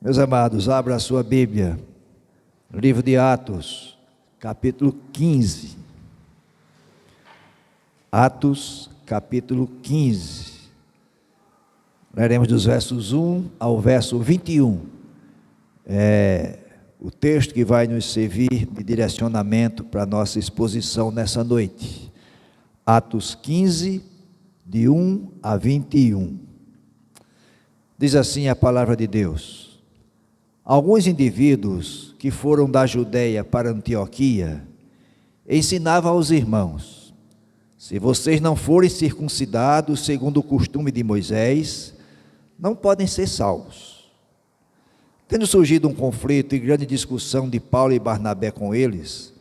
Meus amados, abra a sua Bíblia, livro de Atos, capítulo 15. Atos, capítulo 15. Leremos dos versos 1 ao verso 21. É o texto que vai nos servir de direcionamento para a nossa exposição nessa noite. Atos 15, de 1 a 21. Diz assim a palavra de Deus: alguns indivíduos que foram da Judeia para Antioquia ensinavam aos irmãos: se vocês não forem circuncidados segundo o costume de Moisés, não podem ser salvos. Tendo surgido um conflito e grande discussão de Paulo e Barnabé com eles,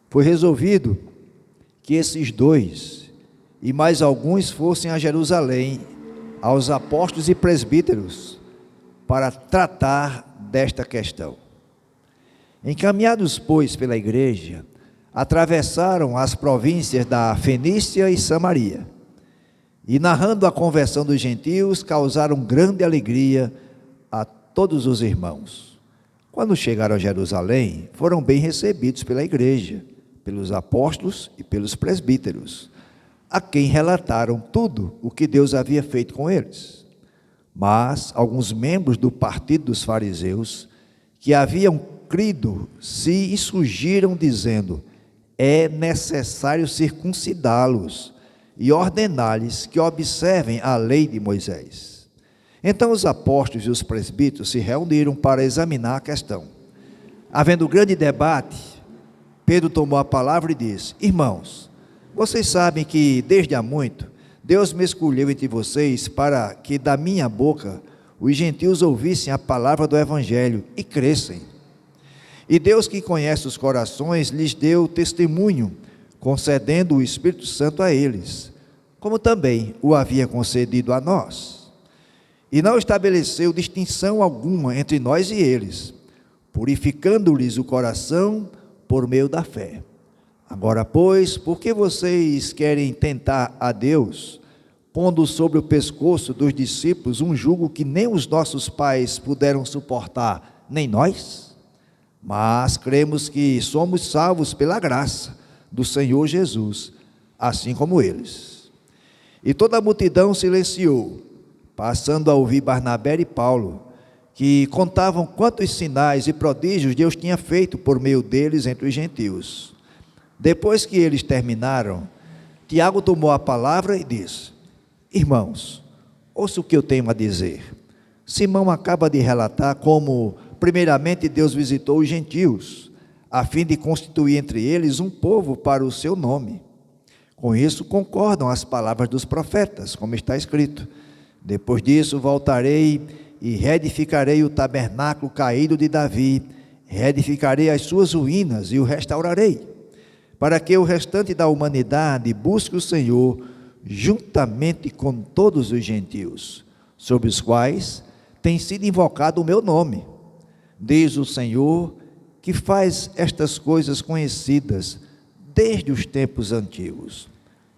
foi resolvido que esses dois e mais alguns fossem a Jerusalém, aos apóstolos e presbíteros, para tratar desta questão. Encaminhados, pois, pela igreja, atravessaram as províncias da Fenícia e Samaria, e narrando a conversão dos gentios, causaram grande alegria a todos os irmãos. Quando chegaram a Jerusalém, foram bem recebidos pela igreja, pelos apóstolos e pelos presbíteros, a quem relataram tudo o que Deus havia feito com eles. Mas alguns membros do partido dos fariseus, que haviam crido, se insurgiram dizendo: é necessário circuncidá-los e ordenar-lhes que observem a lei de Moisés. Então os apóstolos e os presbíteros se reuniram para examinar a questão. Havendo grande debate, Pedro tomou a palavra e disse: irmãos, vocês sabem que desde há muito Deus me escolheu entre vocês para que da minha boca os gentios ouvissem a palavra do evangelho e crescem. E Deus, que conhece os corações, lhes deu testemunho, concedendo o Espírito Santo a eles, como também o havia concedido a nós. E não estabeleceu distinção alguma entre nós e eles, purificando-lhes o coração por meio da fé. Agora, pois, por que vocês querem tentar a Deus, pondo sobre o pescoço dos discípulos um jugo que nem os nossos pais puderam suportar, nem nós? Mas cremos que somos salvos pela graça do Senhor Jesus, assim como eles. E toda a multidão silenciou, passando a ouvir Barnabé e Paulo, que contavam quantos sinais e prodígios Deus tinha feito por meio deles entre os gentios. Depois que eles terminaram, Tiago tomou a palavra e disse: irmãos, ouça o que eu tenho a dizer. Simão acaba de relatar como, primeiramente, Deus visitou os gentios, a fim de constituir entre eles um povo para o seu nome. Com isso concordam as palavras dos profetas, como está escrito: depois disso voltarei e reedificarei o tabernáculo caído de Davi, reedificarei as suas ruínas e o restaurarei, para que o restante da humanidade busque o Senhor, juntamente com todos os gentios, sobre os quais tem sido invocado o meu nome. Diz o Senhor, que faz estas coisas conhecidas desde os tempos antigos.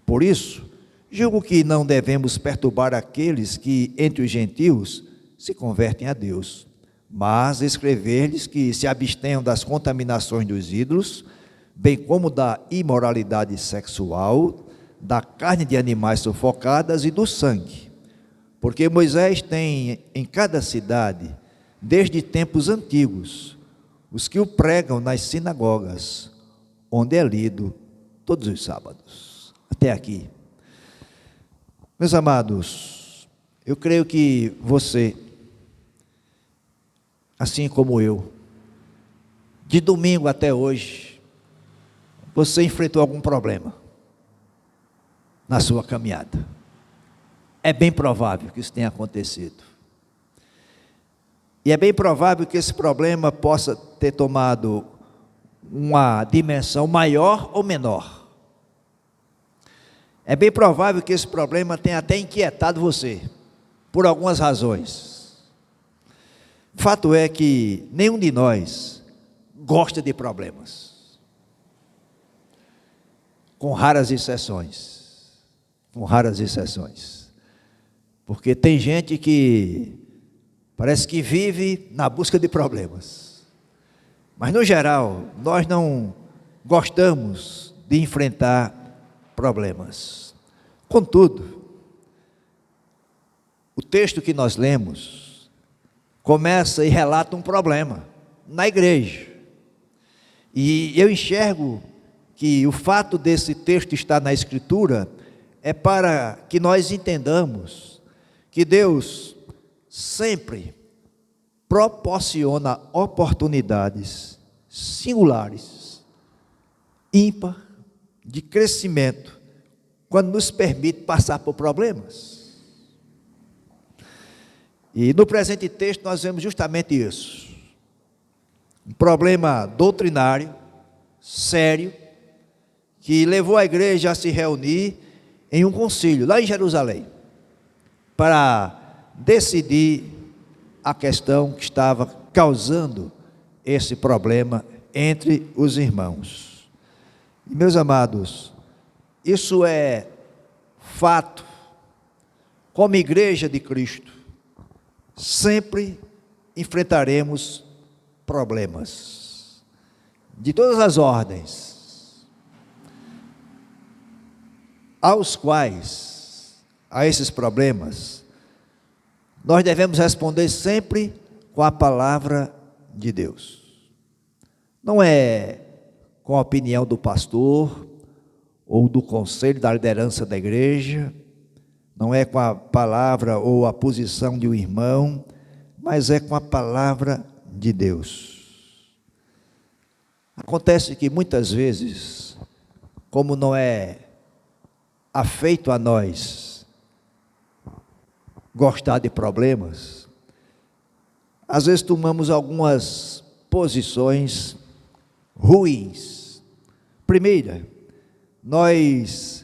Por isso, julgo que não devemos perturbar aqueles que, entre os gentios, se convertem a Deus, mas escrever-lhes que se abstenham das contaminações dos ídolos, bem como da imoralidade sexual, da carne de animais sufocadas e do sangue. Porque Moisés tem em cada cidade, desde tempos antigos, os que o pregam nas sinagogas, onde é lido todos os sábados. Até aqui. Meus amados, eu creio que você, assim como eu, de domingo até hoje, você enfrentou algum problema na sua caminhada. É bem provável que isso tenha acontecido. E é bem provável que esse problema possa ter tomado uma dimensão maior ou menor. É bem provável que esse problema tenha até inquietado você, por algumas razões. Fato é que nenhum de nós gosta de problemas, com raras exceções. Porque tem gente que parece que vive na busca de problemas. Mas, no geral, nós não gostamos de enfrentar problemas. Contudo, o texto que nós lemos começa e relata um problema na igreja. E eu enxergo que o fato desse texto estar na Escritura é para que nós entendamos que Deus sempre proporciona oportunidades singulares, ímpar, de crescimento, quando nos permite passar por problemas. E no presente texto nós vemos justamente isso. Um problema doutrinário, sério, que levou a igreja a se reunir em um concílio, lá em Jerusalém, para decidir a questão que estava causando esse problema entre os irmãos. E, meus amados, isso é fato. Como igreja de Cristo, sempre enfrentaremos problemas de todas as ordens, a esses problemas, nós devemos responder sempre com a palavra de Deus. Não é com a opinião do pastor ou do conselho da liderança da igreja, não é com a palavra ou a posição de um irmão, mas é com a palavra de Deus. Acontece que muitas vezes, como não é afeito a nós gostar de problemas, às vezes tomamos algumas posições ruins. Primeira, nós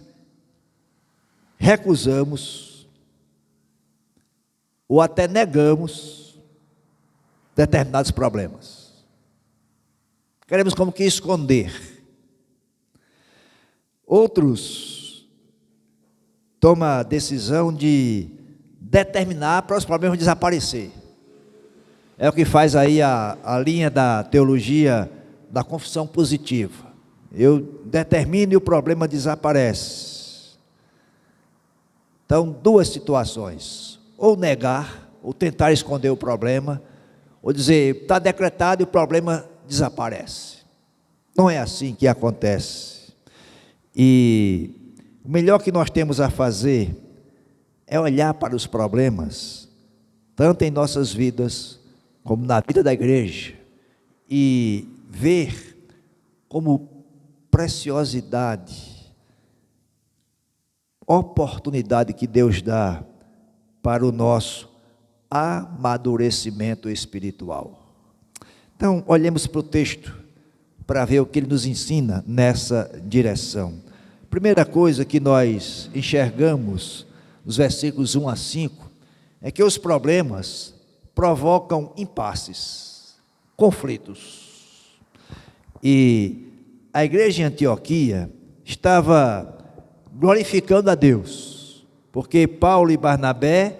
recusamos ou até negamos determinados problemas. Queremos como que esconder. Outros tomam a decisão de determinar para os problemas desaparecer. É o que faz aí a linha da teologia da confissão positiva. Eu determino e o problema desaparece. Então, duas situações: ou negar, ou tentar esconder o problema, ou dizer, está decretado e o problema desaparece. Não é assim que acontece. E o melhor que nós temos a fazer é olhar para os problemas, tanto em nossas vidas, como na vida da igreja, e ver como preciosidade, oportunidade que Deus dá para o nosso amadurecimento espiritual. Então, olhemos para o texto para ver o que ele nos ensina nessa direção. Primeira coisa que nós enxergamos nos versículos 1 a 5 é que os problemas provocam impasses, conflitos. E a igreja em Antioquia estava glorificando a Deus, porque Paulo e Barnabé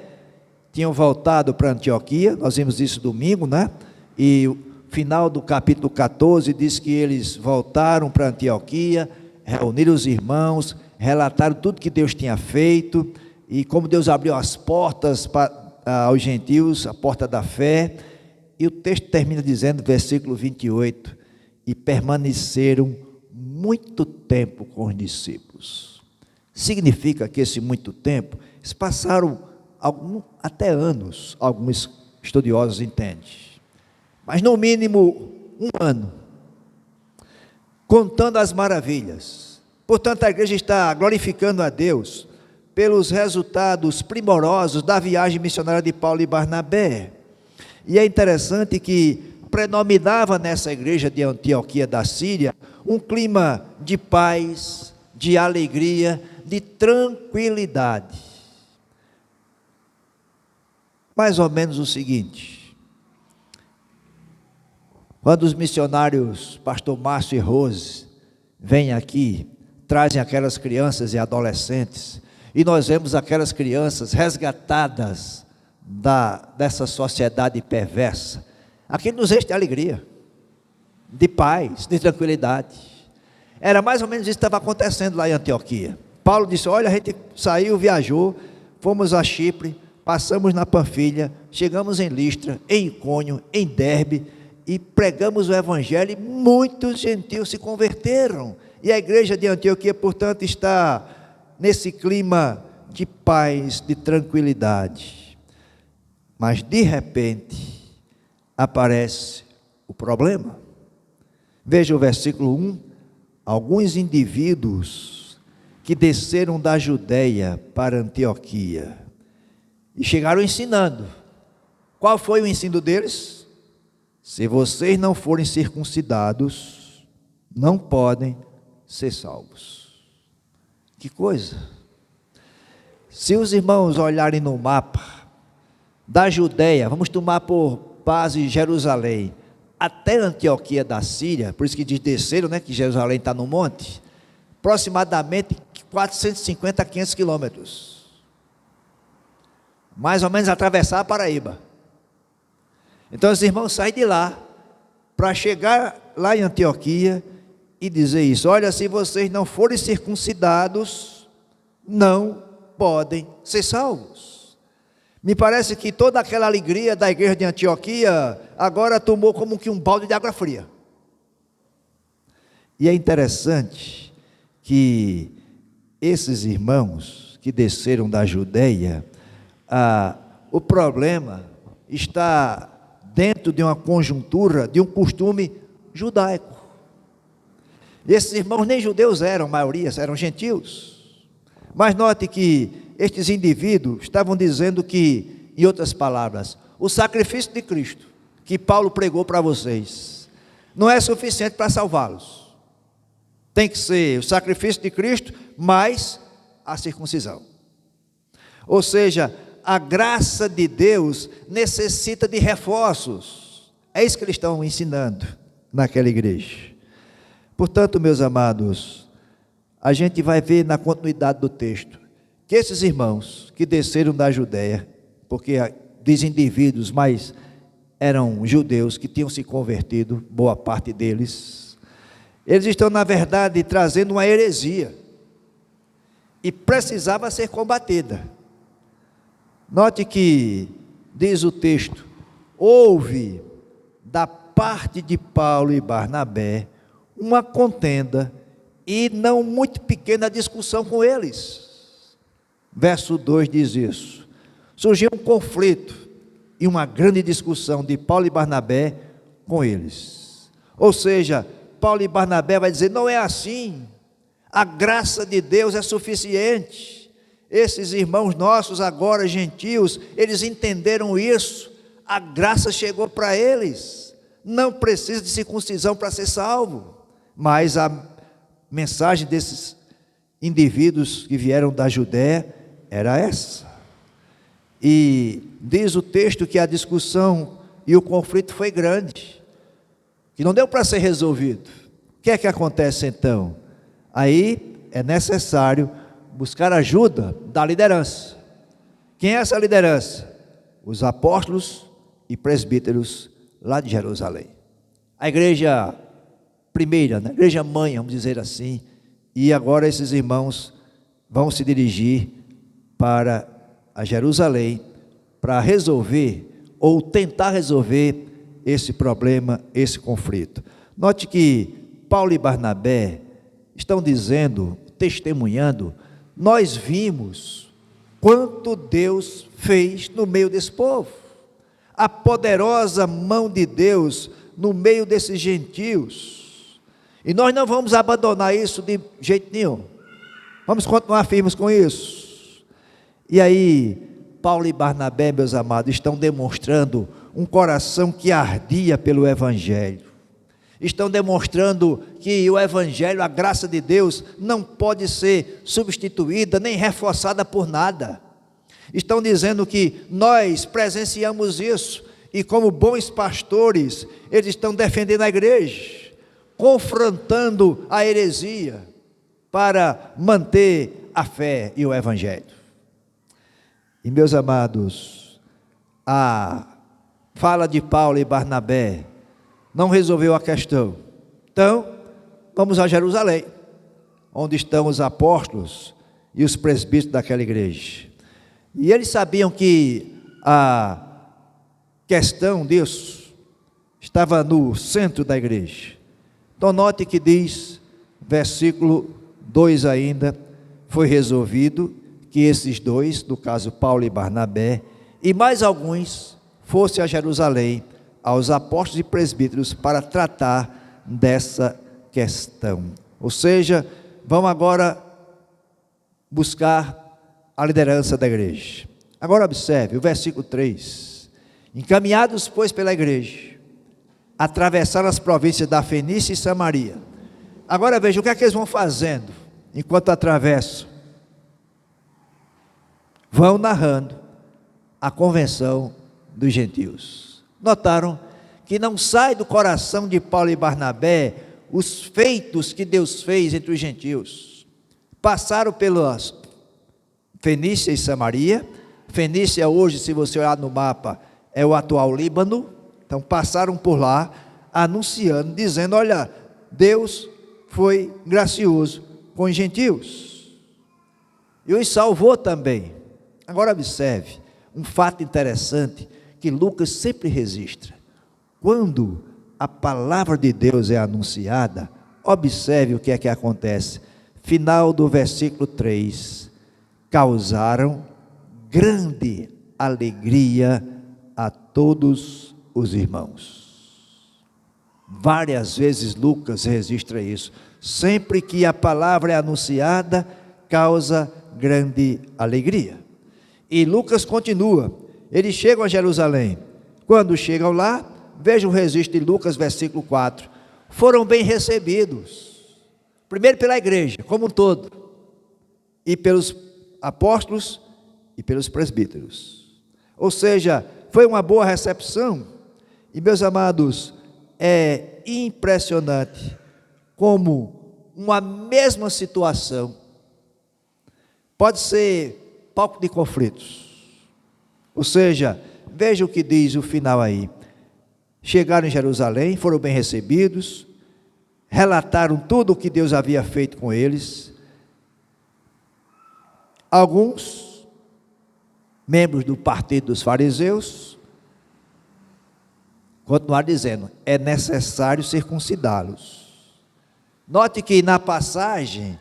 tinham voltado para Antioquia. Nós vimos isso domingo, né? E o final do capítulo 14 diz que eles voltaram para Antioquia, reuniram os irmãos, relataram tudo que Deus tinha feito e como Deus abriu as portas aos gentios, a porta da fé. E o texto termina dizendo, versículo 28, e permaneceram muito tempo com os discípulos. Significa que esse muito tempo, eles passaram até anos, alguns estudiosos entendem, mas no mínimo 1 ano, contando as maravilhas. Portanto, a igreja está glorificando a Deus pelos resultados primorosos da viagem missionária de Paulo e Barnabé. E é interessante que predominava nessa igreja de Antioquia da Síria um clima de paz, de alegria, de tranquilidade. Mais ou menos o seguinte: quando os missionários, pastor Márcio e Rose, vêm aqui, trazem aquelas crianças e adolescentes, e nós vemos aquelas crianças resgatadas dessa sociedade perversa, aquilo nos enche de alegria, de paz, de tranquilidade. Era mais ou menos isso que estava acontecendo lá em Antioquia. Paulo disse: olha, a gente saiu, viajou, fomos a Chipre, passamos na Panfilha, chegamos em Listra, em Icônio, em Derbe, e pregamos o evangelho, e muitos gentios se converteram. E a igreja de Antioquia, portanto, está nesse clima de paz, de tranquilidade. Mas de repente aparece o problema. Veja o versículo 1. Alguns indivíduos que desceram da Judeia para Antioquia e chegaram ensinando. Qual foi o ensino deles? Se vocês não forem circuncidados, não podem ser salvos. Que coisa! Se os irmãos olharem no mapa da Judeia, vamos tomar por base Jerusalém, até Antioquia da Síria, por isso que diz desceram, né, que Jerusalém está no monte, aproximadamente 450 a 500 quilômetros, mais ou menos atravessar a Paraíba. Então os irmãos saem de lá, para chegar lá em Antioquia, e dizer isso: olha, se vocês não forem circuncidados, não podem ser salvos. Me parece que toda aquela alegria da igreja de Antioquia agora tomou como que um balde de água fria. E é interessante que esses irmãos que desceram da Judeia, o problema está dentro de uma conjuntura, de um costume judaico. Esses irmãos nem judeus eram, a maioria eram gentios. Mas note que estes indivíduos estavam dizendo que, em outras palavras, o sacrifício de Cristo, que Paulo pregou para vocês, não é suficiente para salvá-los. Tem que ser o sacrifício de Cristo, mais a circuncisão. Ou seja, a graça de Deus necessita de reforços. É isso que eles estão ensinando naquela igreja. Portanto, meus amados, a gente vai ver na continuidade do texto que esses irmãos que desceram da Judeia, porque diz indivíduos, mas eram judeus que tinham se convertido, boa parte deles, eles estão na verdade trazendo uma heresia, e precisava ser combatida. Note que, diz o texto, houve da parte de Paulo e Barnabé uma contenda e não muito pequena discussão com eles. Verso 2 diz isso: surgiu um conflito e uma grande discussão de Paulo e Barnabé com eles. Ou seja, Paulo e Barnabé vai dizer: não é assim, a graça de Deus é suficiente. Esses irmãos nossos agora gentios, eles entenderam isso, a graça chegou para eles, não precisa de circuncisão para ser salvo. Mas a mensagem desses indivíduos que vieram da Judéia era essa. E diz o texto que a discussão e o conflito foi grande, que não deu para ser resolvido. O que é que acontece então? Aí é necessário buscar ajuda da liderança. Quem é essa liderança? Os apóstolos e presbíteros lá de Jerusalém. A igreja primeira, né? A igreja mãe, vamos dizer assim. E agora esses irmãos vão se dirigir para a Jerusalém para resolver ou tentar resolver esse problema, esse conflito. Note que Paulo e Barnabé estão dizendo, testemunhando: nós vimos quanto Deus fez no meio desse povo, a poderosa mão de Deus no meio desses gentios, e nós não vamos abandonar isso de jeito nenhum, vamos continuar firmes com isso. E aí Paulo e Barnabé, meus amados, estão demonstrando um coração que ardia pelo Evangelho, estão demonstrando que o Evangelho, a graça de Deus, não pode ser substituída nem reforçada por nada. Estão dizendo que nós presenciamos isso, e como bons pastores, eles estão defendendo a igreja, confrontando a heresia, para manter a fé e o Evangelho. E meus amados, a fala de Paulo e Barnabé não resolveu a questão. Então, vamos a Jerusalém, onde estão os apóstolos e os presbíteros daquela igreja. E eles sabiam que a questão disso estava no centro da igreja. Então note que diz, versículo 2 ainda, foi resolvido que esses dois, no caso Paulo e Barnabé, e mais alguns, fossem a Jerusalém, aos apóstolos e presbíteros, para tratar dessa questão. Ou seja, vão agora buscar a liderança da igreja. Agora observe o versículo 3. Encaminhados, pois, pela igreja, atravessaram as províncias da Fenícia e Samaria. Agora veja o que é que eles vão fazendo enquanto atravessam. Vão narrando a convenção dos gentios. Notaram que não sai do coração de Paulo e Barnabé os feitos que Deus fez entre os gentios. Passaram pelas Fenícia e Samaria. Fenícia hoje, se você olhar no mapa, é o atual Líbano. Então passaram por lá, anunciando, dizendo, olha, Deus foi gracioso com os gentios e os salvou também. Agora observe, um fato interessante que Lucas sempre registra. Quando a palavra de Deus é anunciada, observe o que é que acontece. Final do versículo 3, causaram grande alegria a todos os irmãos. Várias vezes Lucas registra isso. Sempre que a palavra é anunciada, causa grande alegria. E Lucas continua, eles chegam a Jerusalém. Quando chegam lá, veja o registro de Lucas, versículo 4. Foram bem recebidos, primeiro pela igreja, como um todo, e pelos apóstolos e pelos presbíteros. Ou seja, foi uma boa recepção. E meus amados, é impressionante como uma mesma situação pode ser palco de conflitos. Ou seja, veja o que diz o final aí. Chegaram em Jerusalém, foram bem recebidos, relataram tudo o que Deus havia feito com eles. Alguns membros do partido dos fariseus continuaram dizendo, é necessário circuncidá-los. Note que na passagem,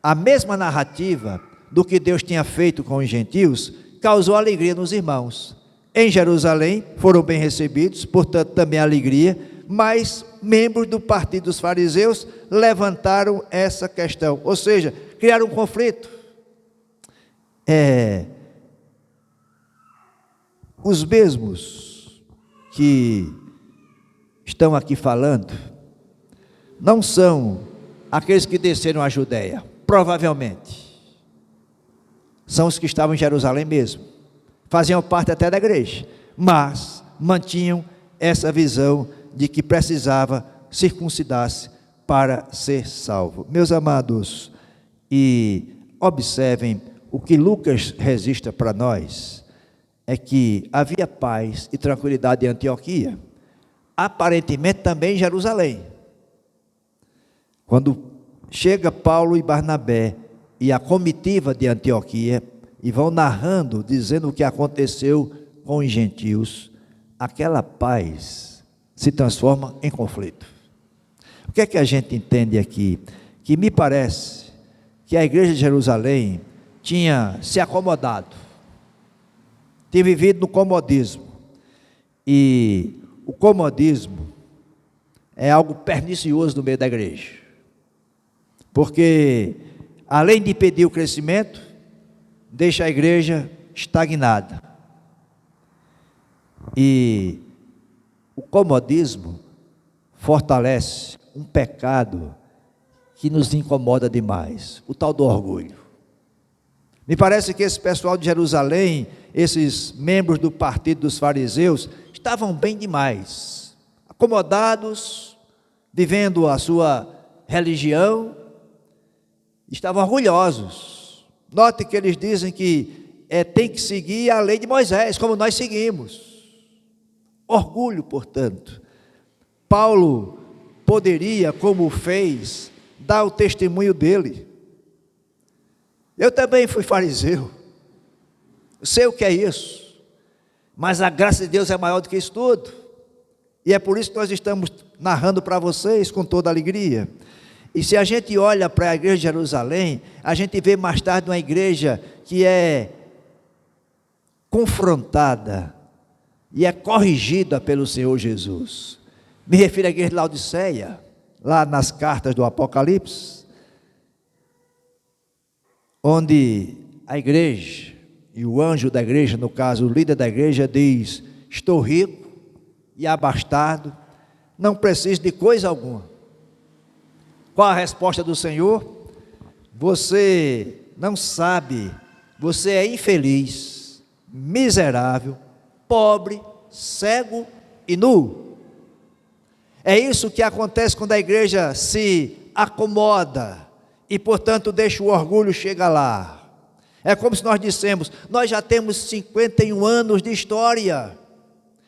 a mesma narrativa do que Deus tinha feito com os gentios, causou alegria nos irmãos. Em Jerusalém foram bem recebidos, portanto também alegria, mas membros do partido dos fariseus levantaram essa questão, ou seja, criaram um conflito. Os mesmos que estão aqui falando, não são aqueles que desceram à Judéia, provavelmente, são os que estavam em Jerusalém mesmo, faziam parte até da igreja, mas mantinham essa visão de que precisava circuncidar-se para ser salvo. Meus amados, e observem o que Lucas registra para nós, é que havia paz e tranquilidade em Antioquia, aparentemente também em Jerusalém. Quando chega Paulo e Barnabé e a comitiva de Antioquia, e vão narrando, dizendo o que aconteceu com os gentios, aquela paz se transforma em conflito. O que é que a gente entende aqui? Que me parece que a igreja de Jerusalém tinha se acomodado, tinha vivido no comodismo, e o comodismo é algo pernicioso no meio da igreja, porque além de impedir o crescimento, deixa a igreja estagnada. E o comodismo fortalece um pecado que nos incomoda demais, o tal do orgulho. Me parece que esse pessoal de Jerusalém, esses membros do partido dos fariseus, estavam bem demais, acomodados, vivendo a sua religião, estavam orgulhosos. Note que eles dizem que tem que seguir a lei de Moisés, como nós seguimos. Orgulho, portanto. Paulo poderia, como fez, dar o testemunho dele. Eu também fui fariseu. Eu sei o que é isso. Mas a graça de Deus é maior do que isso tudo. E é por isso que nós estamos narrando para vocês com toda alegria. E se a gente olha para a igreja de Jerusalém, a gente vê mais tarde uma igreja que é confrontada e é corrigida pelo Senhor Jesus. Me refiro à igreja de Laodiceia, lá nas cartas do Apocalipse, onde a igreja e o anjo da igreja, no caso o líder da igreja, diz: estou rico e abastado, não preciso de coisa alguma. Qual a resposta do Senhor? Você não sabe, você é infeliz, miserável, pobre, cego e nu. É isso que acontece quando a igreja se acomoda e, portanto, deixa o orgulho chegar lá. É como se nós dissemos: nós já temos 51 anos de história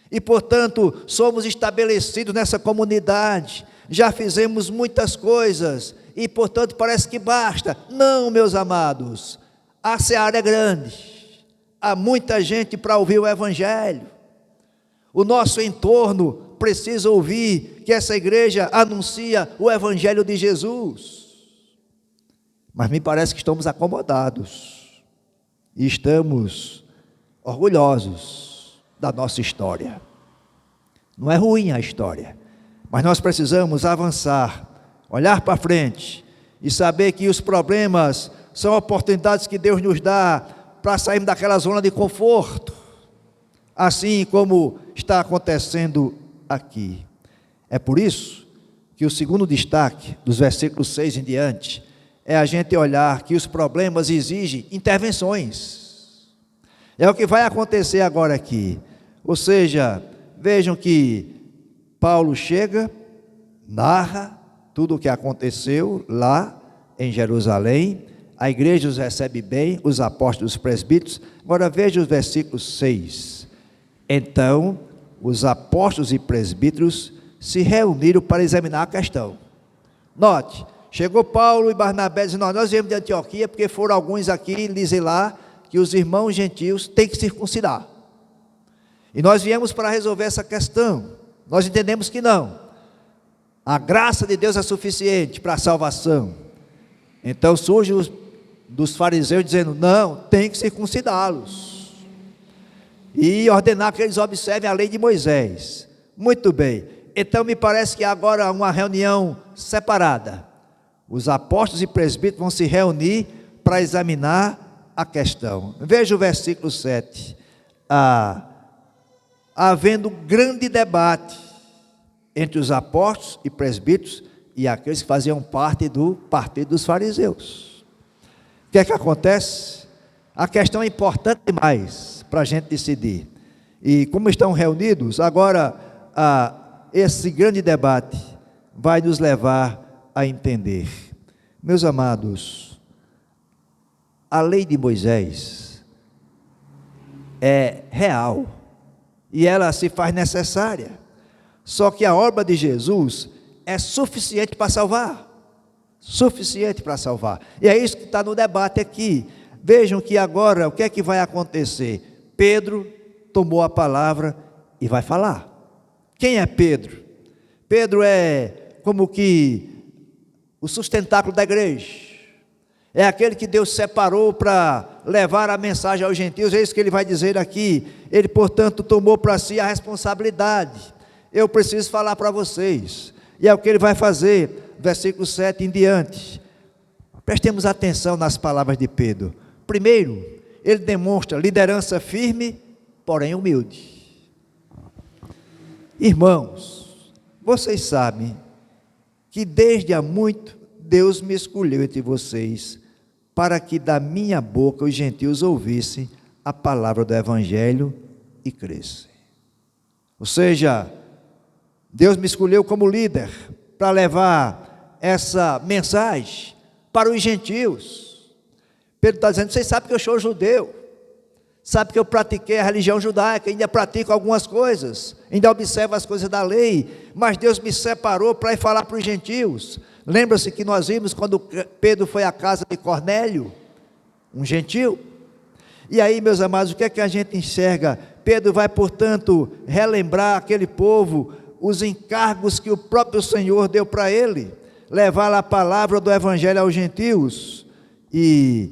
e, portanto, somos estabelecidos nessa comunidade, já fizemos muitas coisas e, portanto, parece que basta. Não, meus amados, a seara é grande, há muita gente para ouvir o Evangelho. O nosso entorno precisa ouvir que essa igreja anuncia o Evangelho de Jesus. Mas me parece que estamos acomodados e estamos orgulhosos da nossa história. Não é ruim a história, mas nós precisamos avançar, olhar para frente e saber que os problemas são oportunidades que Deus nos dá para sairmos daquela zona de conforto, assim como está acontecendo aqui. É por isso que o segundo destaque, dos versículos 6 em diante, é a gente olhar que os problemas exigem intervenções. É o que vai acontecer agora aqui. Ou seja, vejam que Paulo chega, narra tudo o que aconteceu lá em Jerusalém, a igreja os recebe bem, os apóstolos, os presbíteros. Agora veja os versículos 6. Então, os apóstolos e presbíteros se reuniram para examinar a questão. Note, chegou Paulo e Barnabé dizendo: nós viemos de Antioquia porque foram alguns aqui dizer lá que os irmãos gentios têm que circuncidar. E nós viemos para resolver essa questão. Nós entendemos que não. A graça de Deus é suficiente para a salvação. Então surge dos fariseus dizendo: não, tem que circuncidá-los e ordenar que eles observem a lei de Moisés. Muito bem, então me parece que agora uma reunião separada. Os apóstolos e presbíteros vão se reunir para examinar a questão. Veja o versículo 7. Havendo grande debate entre os apóstolos e presbíteros e aqueles que faziam parte do partido dos fariseus. O que é que acontece? A questão é importante demais para a gente decidir. E como estão reunidos, agora esse grande debate vai nos levar a entender. Meus amados, a lei de Moisés é real e ela se faz necessária. Só que a obra de Jesus é suficiente para salvar. Suficiente para salvar. E é isso que está no debate aqui. Vejam que agora o que é que vai acontecer? Pedro tomou a palavra e vai falar. Quem é Pedro? Pedro é como que o sustentáculo da igreja. É aquele que Deus separou para levar a mensagem aos gentios. É isso que ele vai dizer aqui. Ele, portanto, tomou para si a responsabilidade. Eu preciso falar para vocês. E é o que ele vai fazer, versículo 7 em diante. Prestemos atenção nas palavras de Pedro. Primeiro, ele demonstra liderança firme, porém humilde. Irmãos, vocês sabem que desde há muito Deus me escolheu entre vocês para que da minha boca os gentios ouvissem a palavra do Evangelho e crescem. Ou seja, Deus me escolheu como líder para levar essa mensagem para os gentios. Pedro está dizendo: vocês sabem que eu sou judeu, Sabe que eu pratiquei a religião judaica, ainda pratico algumas coisas, ainda observo as coisas da lei, mas Deus me separou para ir falar para os gentios. Lembra-se que nós vimos quando Pedro foi à casa de Cornélio, um gentio? E aí, meus amados, o que é que a gente enxerga? Pedro vai, portanto, relembrar aquele povo os encargos que o próprio Senhor deu para ele, levar a palavra do Evangelho aos gentios. E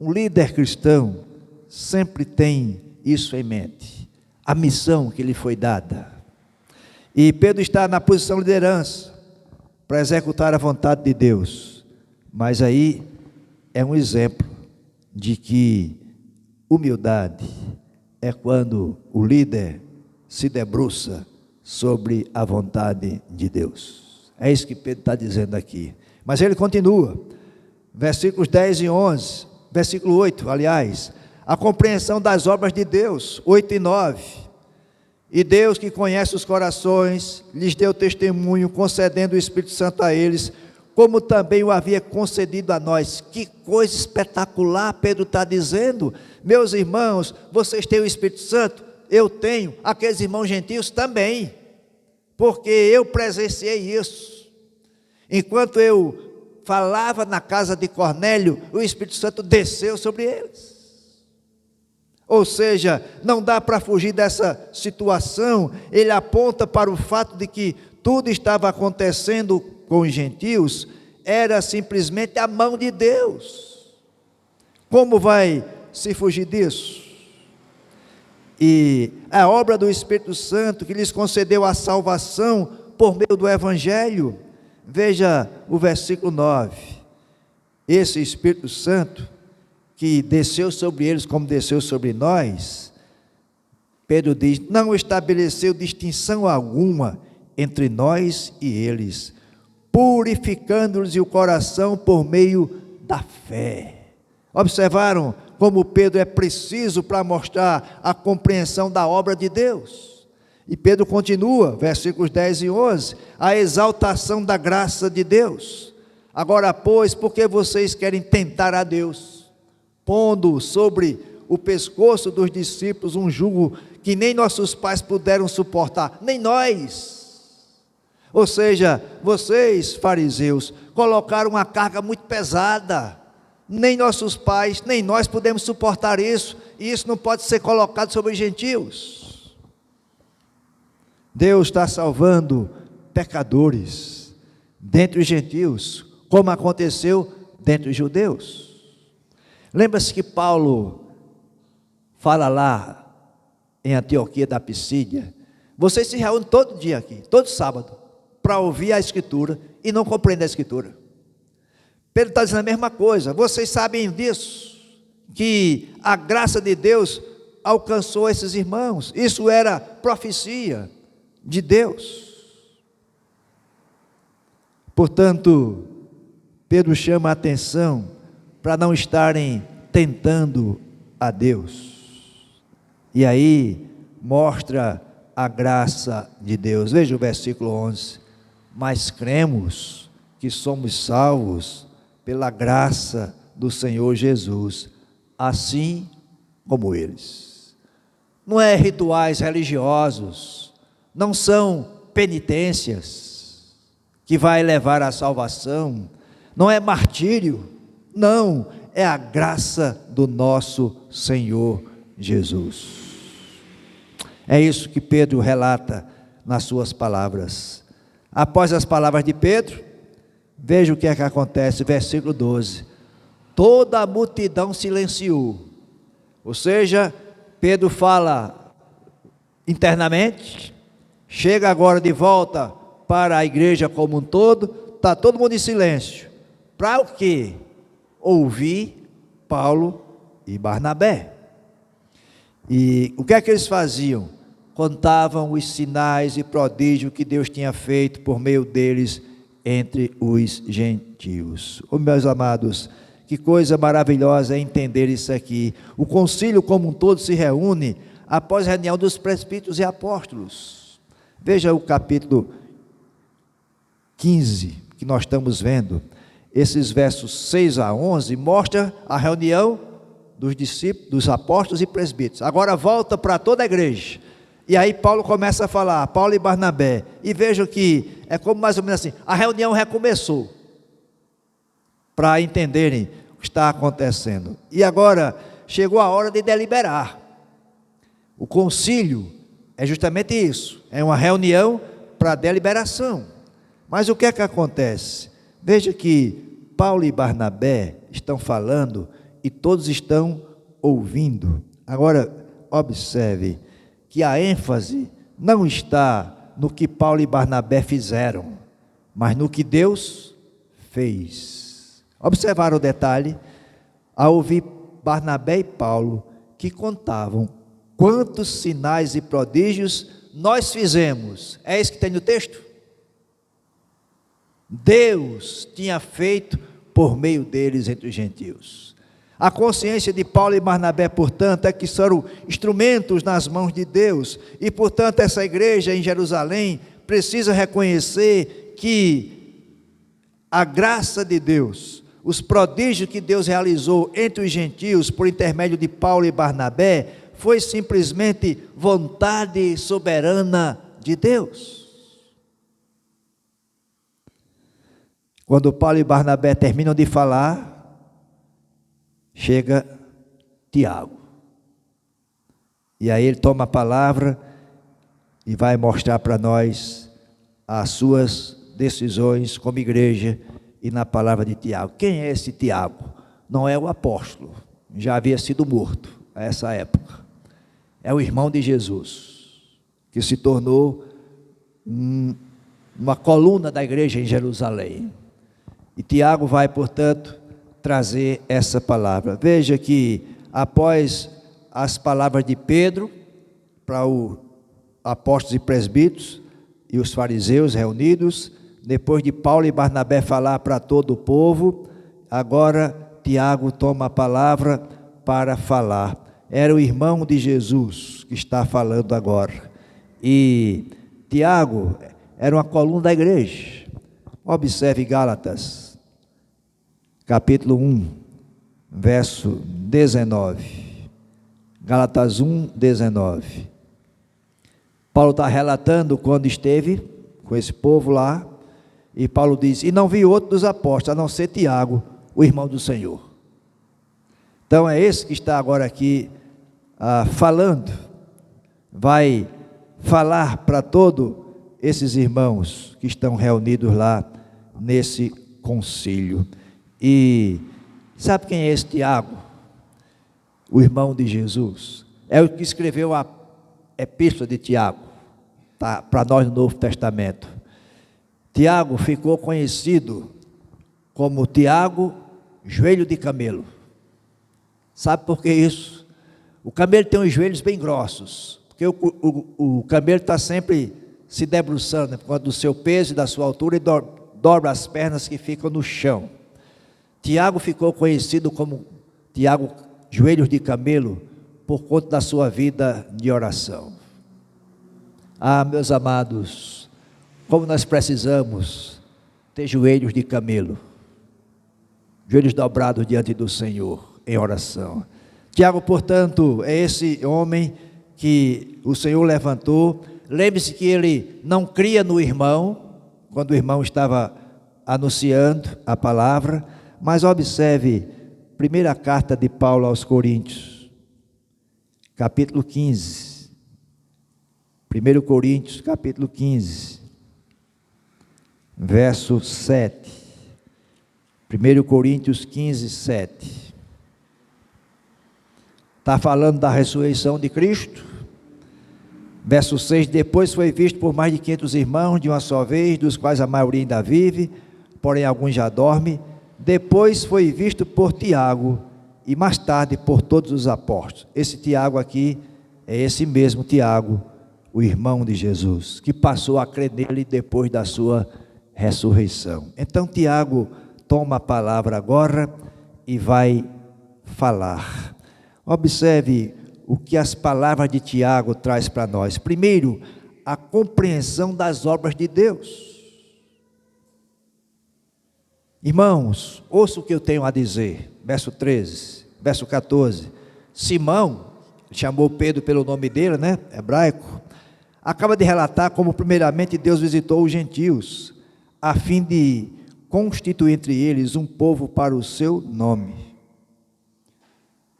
um líder cristão sempre tem isso em mente, a missão que lhe foi dada. E Pedro está na posição de liderança para executar a vontade de Deus, mas aí é um exemplo de que humildade é quando o líder se debruça sobre a vontade de Deus. É isso que Pedro está dizendo aqui. Mas ele continua, versículos 10 e 11, versículo 8, aliás, a compreensão das obras de Deus, 8 e 9. E Deus, que conhece os corações, lhes deu testemunho, concedendo o Espírito Santo a eles, como também o havia concedido a nós. Que coisa espetacular Pedro está dizendo. Meus irmãos, vocês têm o Espírito Santo? Eu tenho, aqueles irmãos gentios também, porque eu presenciei isso. Enquanto eu falava na casa de Cornélio, o Espírito Santo desceu sobre eles. Ou seja, não dá para fugir dessa situação. Ele aponta para o fato de que tudo estava acontecendo com os gentios, era simplesmente a mão de Deus. Como vai se fugir disso? E a obra do Espírito Santo que lhes concedeu a salvação por meio do Evangelho. Veja o versículo 9. Esse Espírito Santo que desceu sobre eles como desceu sobre nós, Pedro diz, não estabeleceu distinção alguma entre nós e eles, purificando-lhes o coração por meio da fé. Observaram como Pedro é preciso para mostrar a compreensão da obra de Deus? E Pedro continua, versículos 10 e 11, a exaltação da graça de Deus. Agora, pois, por que vocês querem tentar a Deus, pondo sobre o pescoço dos discípulos um jugo que nem nossos pais puderam suportar, nem nós? Ou seja, vocês, fariseus, colocaram uma carga muito pesada, nem nossos pais, nem nós podemos suportar isso, e isso não pode ser colocado sobre os gentios. Deus está salvando pecadores dentre os gentios, como aconteceu dentre os judeus. Lembra-se que Paulo fala lá em Antioquia da Pisídia, vocês se reúnem todo dia aqui, todo sábado, para ouvir a Escritura e não compreendem a Escritura. Pedro está dizendo a mesma coisa. Vocês sabem disso, que a graça de Deus alcançou esses irmãos. Isso era profecia de Deus. Portanto, Pedro chama a atenção para não estarem tentando a Deus. E aí mostra a graça de Deus. Veja o versículo 11. Mas cremos que somos salvos pela graça do Senhor Jesus, assim como eles. Não é rituais religiosos, não são penitências que vai levar à salvação, não é martírio, não, é a graça do nosso Senhor Jesus. É isso que Pedro relata nas suas palavras. Após as palavras de Pedro, veja o que é que acontece, versículo 12. Toda a multidão silenciou. Ou seja, Pedro fala internamente, chega agora de volta para a igreja como um todo, está todo mundo em silêncio. Para o quê? Ouvir Paulo e Barnabé. E o que é que eles faziam? Contavam os sinais e prodígios que Deus tinha feito por meio deles entre os gentios. Oh, meus amados, que coisa maravilhosa é entender isso aqui. O concílio como um todo se reúne após a reunião dos presbíteros e apóstolos. Veja o capítulo 15 que nós estamos vendo. Esses versos 6 a 11 mostra a reunião dos discípulos, dos apóstolos e presbíteros. Agora volta para toda a igreja. E aí Paulo começa a falar, Paulo e Barnabé. E vejam que é como mais ou menos assim, a reunião recomeçou, para entenderem o que está acontecendo. E agora chegou a hora de deliberar. O concílio é justamente isso, é uma reunião para deliberação. Mas o que é que acontece? Veja que Paulo e Barnabé estão falando e todos estão ouvindo. Agora, observe que a ênfase não está no que Paulo e Barnabé fizeram, mas no que Deus fez. Observaram o detalhe? Ao ouvir Barnabé e Paulo, que contavam quantos sinais e prodígios nós fizemos. É isso que tem no texto? Deus tinha feito por meio deles entre os gentios. A consciência de Paulo e Barnabé, portanto, é que são instrumentos nas mãos de Deus, e portanto essa igreja em Jerusalém precisa reconhecer que a graça de Deus, os prodígios que Deus realizou entre os gentios por intermédio de Paulo e Barnabé, foi simplesmente vontade soberana de Deus. Quando Paulo e Barnabé terminam de falar, chega Tiago. E aí ele toma a palavra e vai mostrar para nós as suas decisões como igreja e na palavra de Tiago. Quem é esse Tiago? Não é o apóstolo, já havia sido morto a essa época. É o irmão de Jesus, que se tornou uma coluna da igreja em Jerusalém. E Tiago vai, portanto, trazer essa palavra. Veja que após as palavras de Pedro para os apóstolos e presbíteros e os fariseus reunidos, depois de Paulo e Barnabé falar para todo o povo, agora Tiago toma a palavra para falar. Era o irmão de Jesus que está falando agora. E Tiago era uma coluna da igreja. Observe Gálatas capítulo 1, verso 19. Gálatas 1, 19. Paulo está relatando quando esteve com esse povo lá, e Paulo diz, e não vi outro dos apóstolos, a não ser Tiago, o irmão do Senhor. Então é esse que está agora aqui falando, vai falar para todos esses irmãos que estão reunidos lá nesse concílio. E sabe quem é esse Tiago? O irmão de Jesus. É o que escreveu a epístola de Tiago, tá, para nós no Novo Testamento. Tiago ficou conhecido como Tiago, joelho de camelo. Sabe por que isso? O camelo tem os joelhos bem grossos, porque o camelo está sempre se debruçando por causa do seu peso e da sua altura, e dobra as pernas que ficam no chão. Tiago ficou conhecido como Tiago, joelhos de camelo, por conta da sua vida de oração. Ah, meus amados, como nós precisamos ter joelhos de camelo, joelhos dobrados diante do Senhor, em oração. Tiago, portanto, é esse homem que o Senhor levantou. Lembre-se que ele não cria no irmão, quando o irmão estava anunciando a palavra, mas observe, primeira carta de Paulo aos Coríntios, capítulo 15, 1 Coríntios, capítulo 15, verso 7, 1 Coríntios 15, 7, está falando da ressurreição de Cristo, verso 6, depois foi visto por mais de 500 irmãos de uma só vez, dos quais a maioria ainda vive, porém alguns já dormem. Depois foi visto por Tiago, e mais tarde por todos os apóstolos. Esse Tiago aqui é esse mesmo Tiago, o irmão de Jesus, que passou a crer nele depois da sua ressurreição. Então Tiago toma a palavra agora e vai falar. Observe o que as palavras de Tiago traz para nós. Primeiro, a compreensão das obras de Deus. Irmãos, ouça o que eu tenho a dizer, verso 13, verso 14. Simão, chamou Pedro pelo nome dele, né, hebraico, acaba de relatar como primeiramente Deus visitou os gentios, a fim de constituir entre eles um povo para o seu nome.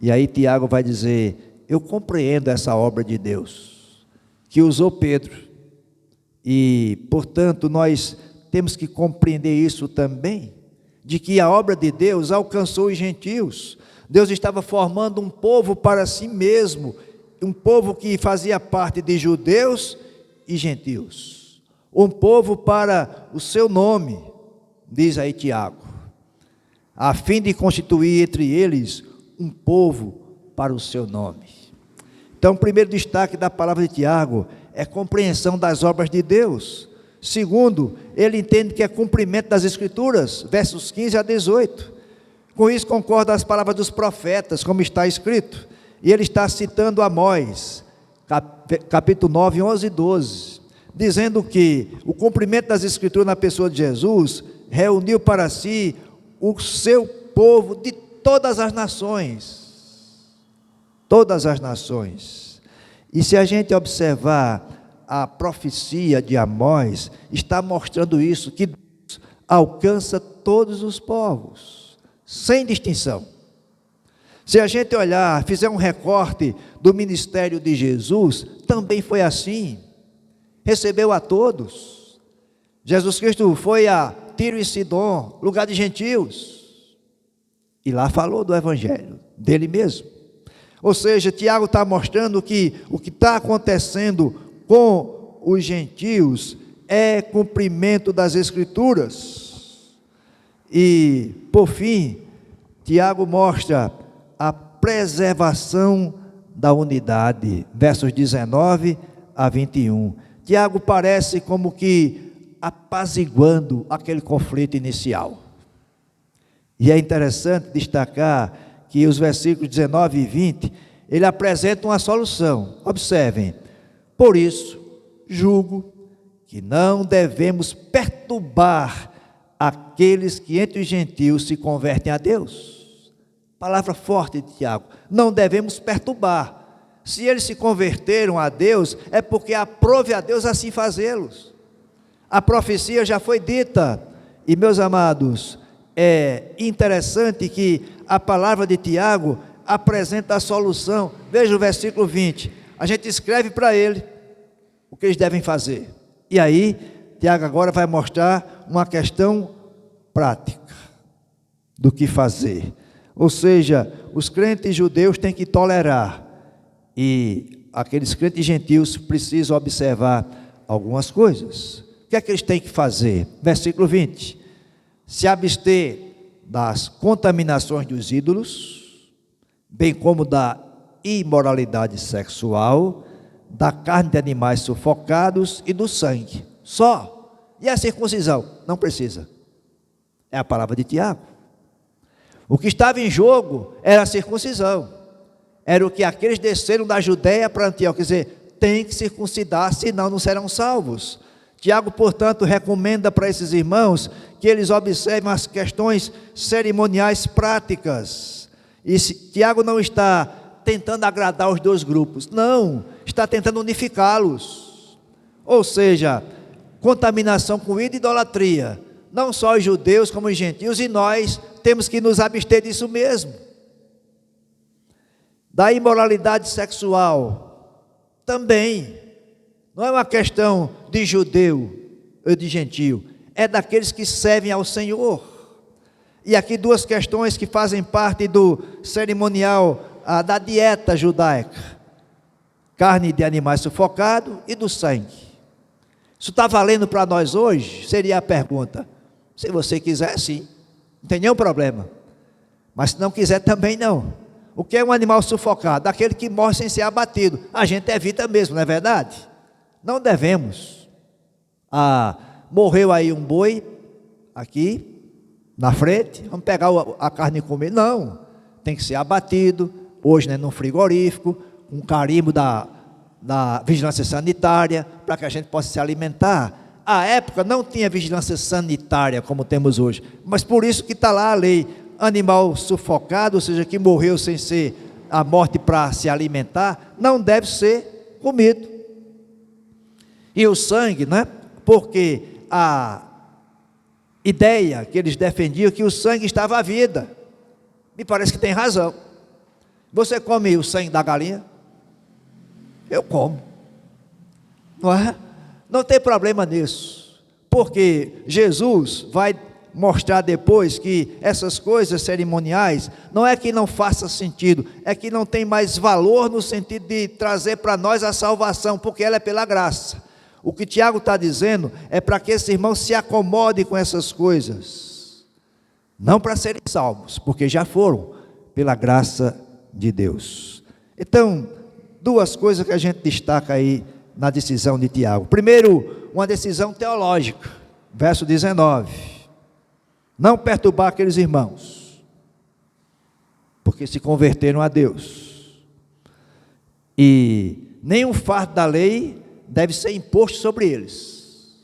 E aí Tiago vai dizer: eu compreendo essa obra de Deus, que usou Pedro, e portanto nós temos que compreender isso também, de que a obra de Deus alcançou os gentios. Deus estava formando um povo para si mesmo, um povo que fazia parte de judeus e gentios, um povo para o seu nome, diz aí Tiago, a fim de constituir entre eles um povo para o seu nome. Então, o primeiro destaque da palavra de Tiago é compreensão das obras de Deus. Segundo, ele entende que é cumprimento das Escrituras, versos 15 a 18. Com isso concorda as palavras dos profetas, como está escrito, e ele está citando Amós, capítulo 9, 11 e 12, dizendo que o cumprimento das Escrituras na pessoa de Jesus reuniu para si o seu povo de todas as nações, e se a gente observar a profecia de Amós, está mostrando isso, que Deus alcança todos os povos, sem distinção. Se a gente olhar, fizer um recorte do ministério de Jesus, também foi assim, recebeu a todos. Jesus Cristo foi a Tiro e Sidom, lugar de gentios, e lá falou do evangelho, dele mesmo. Ou seja, Tiago está mostrando que o que está acontecendo com os gentios é cumprimento das Escrituras. E, por fim, Tiago mostra a preservação da unidade, versos 19 a 21. Tiago parece como que apaziguando aquele conflito inicial. E é interessante destacar que os versículos 19 e 20, ele apresenta uma solução. Observem: por isso, julgo que não devemos perturbar aqueles que entre os gentios se convertem a Deus. Palavra forte de Tiago: não devemos perturbar. Se eles se converteram a Deus, é porque aprove a Deus assim fazê-los. A profecia já foi dita, e meus amados, é interessante que a palavra de Tiago apresenta a solução. Veja o versículo 20, a gente escreve para ele o que eles devem fazer, e aí Tiago agora vai mostrar uma questão prática do que fazer. Ou seja, os crentes judeus têm que tolerar, e aqueles crentes gentios precisam observar algumas coisas. O que é que eles têm que fazer? Versículo 20, se abster das contaminações dos ídolos, bem como da imoralidade sexual, da carne de animais sufocados e do sangue. Só. E a circuncisão? Não precisa. É a palavra de Tiago. O que estava em jogo era a circuncisão. Era o que aqueles desceram da Judéia para Antioquia, quer dizer, tem que circuncidar, senão não serão salvos. Tiago, portanto, recomenda para esses irmãos que eles observem as questões cerimoniais práticas. E Tiago não está tentando agradar os dois grupos, não, está tentando unificá-los. Ou seja, contaminação com idolatria, não só os judeus como os gentios, e nós temos que nos abster disso mesmo. Da imoralidade sexual, também, não é uma questão de judeu ou de gentio, é daqueles que servem ao Senhor. E aqui duas questões que fazem parte do cerimonial, da dieta judaica: carne de animais sufocado e do sangue. Isso está valendo para nós hoje? Seria a pergunta. Se você quiser, sim, não tem nenhum problema, mas se não quiser, também não. O que é um animal sufocado? Aquele que morre sem ser abatido. A gente evita mesmo, não é verdade? Não devemos. Morreu aí um boi aqui na frente, vamos pegar a carne e comer. Não, tem que ser abatido, hoje, né, num frigorífico, com carimbo da vigilância sanitária, para que a gente possa se alimentar. À época não tinha vigilância sanitária como temos hoje, mas por isso que está lá a lei: animal sufocado, ou seja, que morreu sem ser a morte para se alimentar, não deve ser comido. E o sangue, né? Porque a ideia que eles defendiam que o sangue estava à vida. Me parece que tem razão. Você come o sangue da galinha? Eu como. Não é? Não tem problema nisso. Porque Jesus vai mostrar depois que essas coisas cerimoniais não é que não faça sentido, é que não tem mais valor no sentido de trazer para nós a salvação, porque ela é pela graça. O que Tiago está dizendo é para que esse irmão se acomode com essas coisas, não para serem salvos, porque já foram pela graça de Deus. Então, duas coisas que a gente destaca aí na decisão de Tiago. Primeiro, uma decisão teológica, verso 19. Não perturbar aqueles irmãos, porque se converteram a Deus. E nenhum fardo da lei deve ser imposto sobre eles.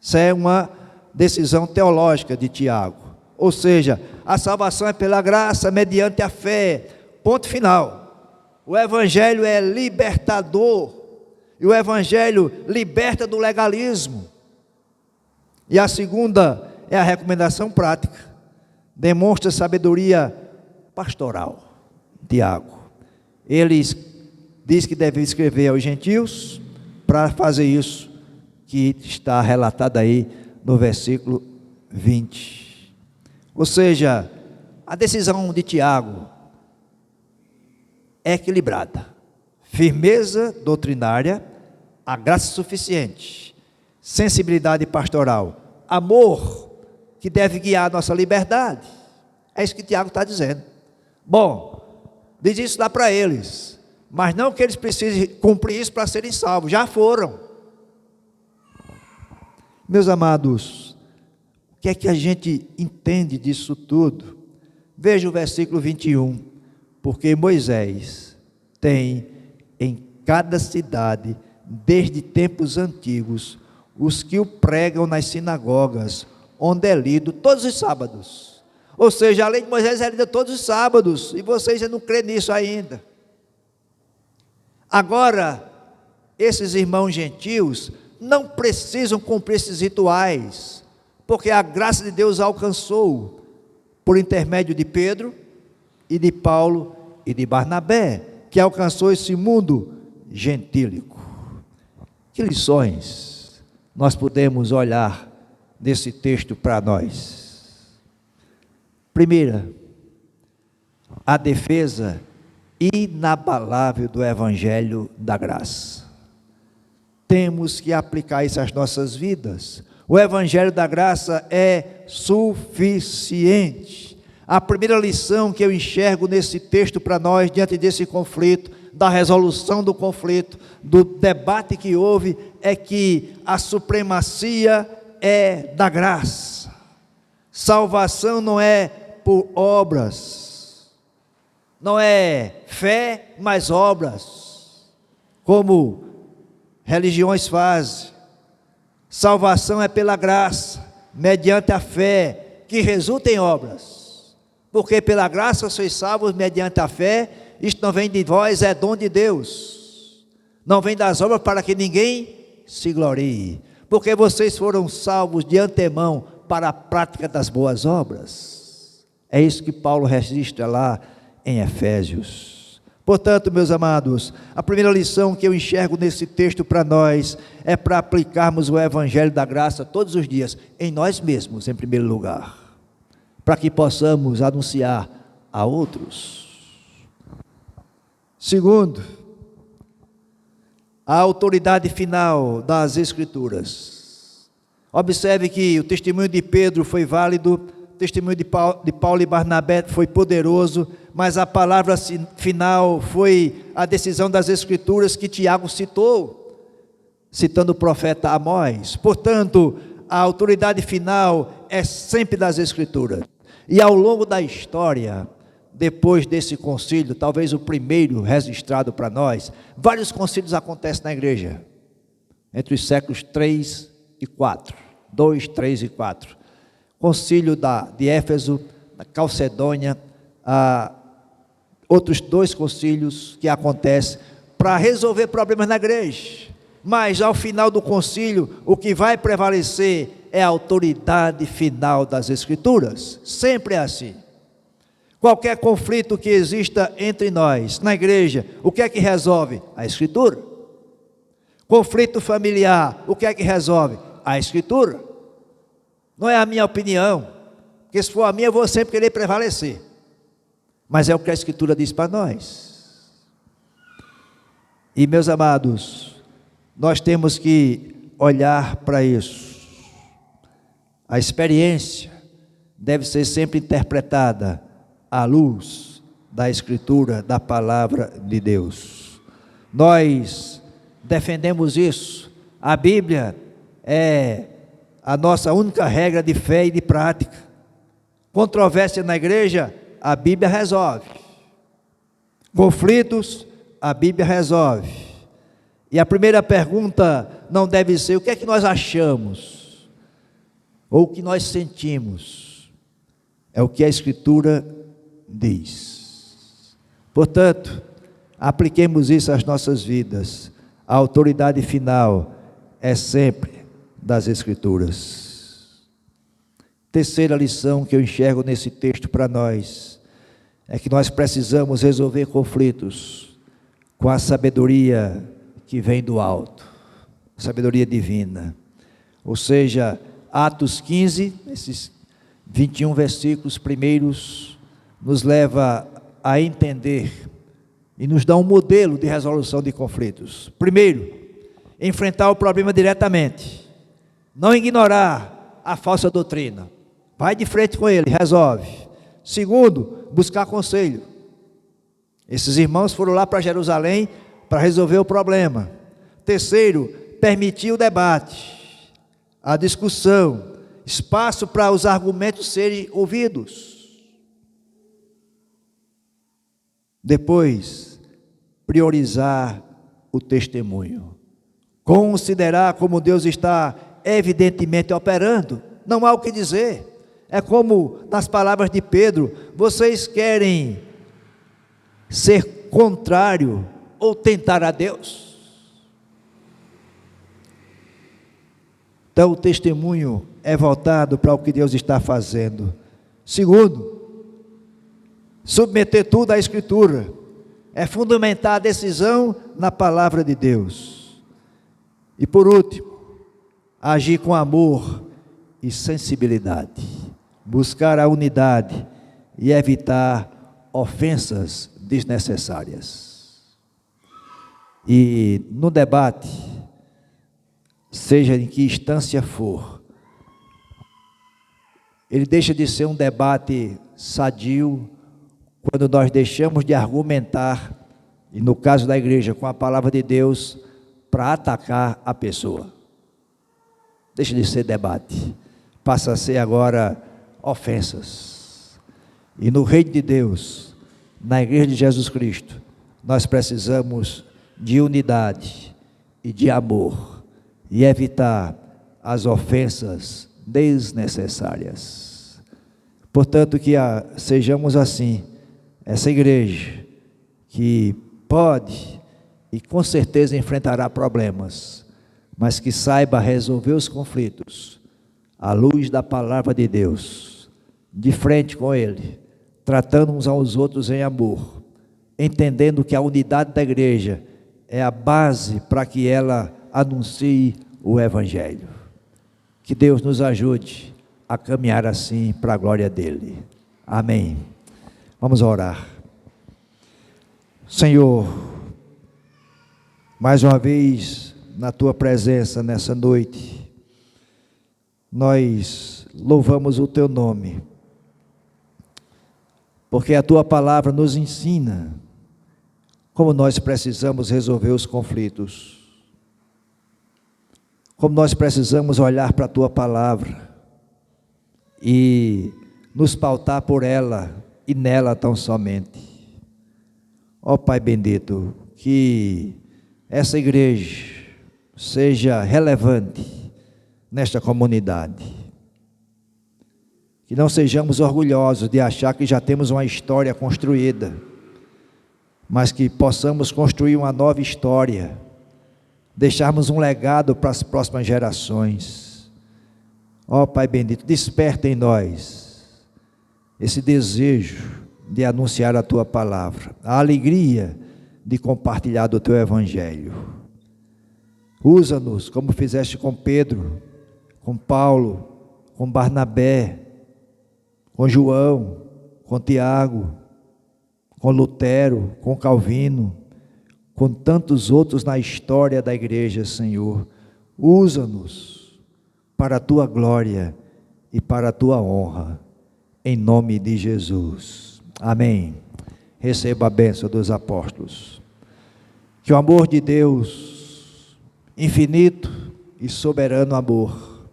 Isso é uma decisão teológica de Tiago. Ou seja, a salvação é pela graça, mediante a fé. Ponto final. O Evangelho é libertador. E o Evangelho liberta do legalismo. E a segunda é a recomendação prática. Demonstra sabedoria pastoral. Tiago. Ele diz que deve escrever aos gentios para fazer isso que está relatado aí no versículo 20. Ou seja, a decisão de Tiago é equilibrada. Firmeza doutrinária, a graça suficiente, sensibilidade pastoral, amor que deve guiar a nossa liberdade. É isso que Tiago está dizendo. Bom, diz isso lá para eles, mas não que eles precisem cumprir isso para serem salvos, já foram. Meus amados, o que é que a gente entende disso tudo? Veja o versículo 21, porque Moisés tem em cada cidade, desde tempos antigos, os que o pregam nas sinagogas, onde é lido todos os sábados. Ou seja, a lei de Moisés é lida todos os sábados, e vocês já não crêem nisso ainda. Agora, esses irmãos gentios não precisam cumprir esses rituais, porque a graça de Deus alcançou, por intermédio de Pedro, e de Paulo, e de Barnabé, que alcançou esse mundo gentílico. Que lições nós podemos olhar desse texto para nós? Primeira, a defesa inabalável do Evangelho da graça. Temos que aplicar isso às nossas vidas. O Evangelho da graça é suficiente. A primeira lição que eu enxergo nesse texto para nós, diante desse conflito, da resolução do conflito, do debate que houve, é que a supremacia é da graça. Salvação não é por obras, não é fé mais obras, como religiões fazem. Salvação é pela graça, mediante a fé, que resulta em obras, porque pela graça sois salvos mediante a fé. Isto não vem de vós, é dom de Deus, não vem das obras para que ninguém se glorie, porque vocês foram salvos de antemão para a prática das boas obras. É isso que Paulo registra lá em Efésios. Portanto, meus amados, a primeira lição que eu enxergo nesse texto para nós é para aplicarmos o Evangelho da graça todos os dias, em nós mesmos em primeiro lugar, para que possamos anunciar a outros. Segundo, a autoridade final das Escrituras. Observe que o testemunho de Pedro foi válido, o testemunho de Paulo e Barnabé foi poderoso, mas a palavra final foi a decisão das Escrituras que Tiago citou, citando o profeta Amós. Portanto, a autoridade final é sempre das Escrituras. E ao longo da história, depois desse concílio, talvez o primeiro registrado para nós, vários concílios acontecem na igreja, entre os séculos 3 e 4, 2, 3 e 4. Concílio de Éfeso, na Calcedônia, outros 2 concílios que acontecem para resolver problemas na igreja. Mas ao final do concílio, o que vai prevalecer é a autoridade final das Escrituras. Sempre é assim. Qualquer conflito que exista entre nós, na igreja, o que é que resolve? A Escritura. Conflito familiar, o que é que resolve? A Escritura. Não é a minha opinião, porque se for a minha eu vou sempre querer prevalecer. Mas é o que a Escritura diz para nós. E meus amados, nós temos que olhar para isso. A experiência deve ser sempre interpretada à luz da Escritura, da Palavra de Deus. Nós defendemos isso. A Bíblia é a nossa única regra de fé e de prática. Controvérsia na igreja, a Bíblia resolve. Conflitos, a Bíblia resolve. E a primeira pergunta não deve ser o que é que nós achamos, ou o que nós sentimos. É o que a Escritura diz. Portanto, apliquemos isso às nossas vidas. A autoridade final é sempre das Escrituras. Terceira lição que eu enxergo nesse texto para nós é que nós precisamos resolver conflitos com a sabedoria que vem do alto, sabedoria divina. Ou seja, Atos 15, esses 21 versículos primeiros, nos leva a entender e nos dá um modelo de resolução de conflitos. Primeiro, enfrentar o problema diretamente, não ignorar a falsa doutrina, vai de frente com ele, resolve. Segundo, buscar conselho. Esses irmãos foram lá para Jerusalém para resolver o problema. Terceiro, permitir o debate, a discussão, espaço para os argumentos serem ouvidos. Depois, priorizar o testemunho, considerar como Deus está evidentemente operando, não há o que dizer. É como nas palavras de Pedro: vocês querem ser contrário ou tentar a Deus? Então o testemunho é voltado para o que Deus está fazendo. Segundo, submeter tudo à Escritura, é fundamentar a decisão na palavra de Deus. E por último, agir com amor e sensibilidade, buscar a unidade e evitar ofensas desnecessárias. E no debate, seja em que instância for, ele deixa de ser um debate sadio quando nós deixamos de argumentar, e no caso da igreja, com a palavra de Deus, para atacar a pessoa. Deixa de ser debate, passa a ser agora ofensas. E no reino de Deus, na igreja de Jesus Cristo, nós precisamos de unidade e de amor, e evitar as ofensas desnecessárias. Portanto, que sejamos assim, essa igreja que pode e com certeza enfrentará problemas, mas que saiba resolver os conflitos à luz da palavra de Deus, de frente com Ele, tratando uns aos outros em amor, entendendo que a unidade da igreja é a base para que ela anuncie o Evangelho. Que Deus nos ajude a caminhar assim para a glória dEle. Amém. Vamos orar. Senhor, mais uma vez na Tua presença nessa noite, nós louvamos o Teu nome, porque a Tua palavra nos ensina como nós precisamos resolver os conflitos, como nós precisamos olhar para a Tua palavra e nos pautar por ela e nela tão somente. Ó Pai bendito, que essa igreja seja relevante nesta comunidade, Que não sejamos orgulhosos de achar que já temos uma história construída, mas que possamos construir uma nova história, deixarmos um legado para as próximas gerações. Ó Pai bendito, desperta em nós esse desejo de anunciar a Tua palavra, a alegria de compartilhar do Teu Evangelho. Usa-nos como fizeste com Pedro, com Paulo, com Barnabé, com João, com Tiago, com Lutero, com Calvino, com tantos outros na história da igreja, Senhor. Usa-nos para a Tua glória e para a Tua honra, em nome de Jesus. Amém. Receba a bênção dos apóstolos. Que o amor de Deus, infinito e soberano amor,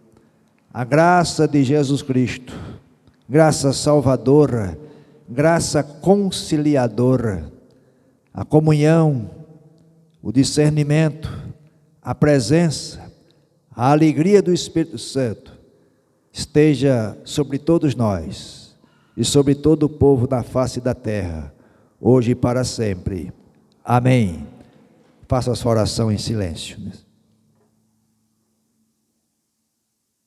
a graça de Jesus Cristo, graça salvadora, graça conciliadora, a comunhão, o discernimento, a presença, a alegria do Espírito Santo, esteja sobre todos nós e sobre todo o povo da face da terra, hoje e para sempre. Amém. Faça a sua oração em silêncio.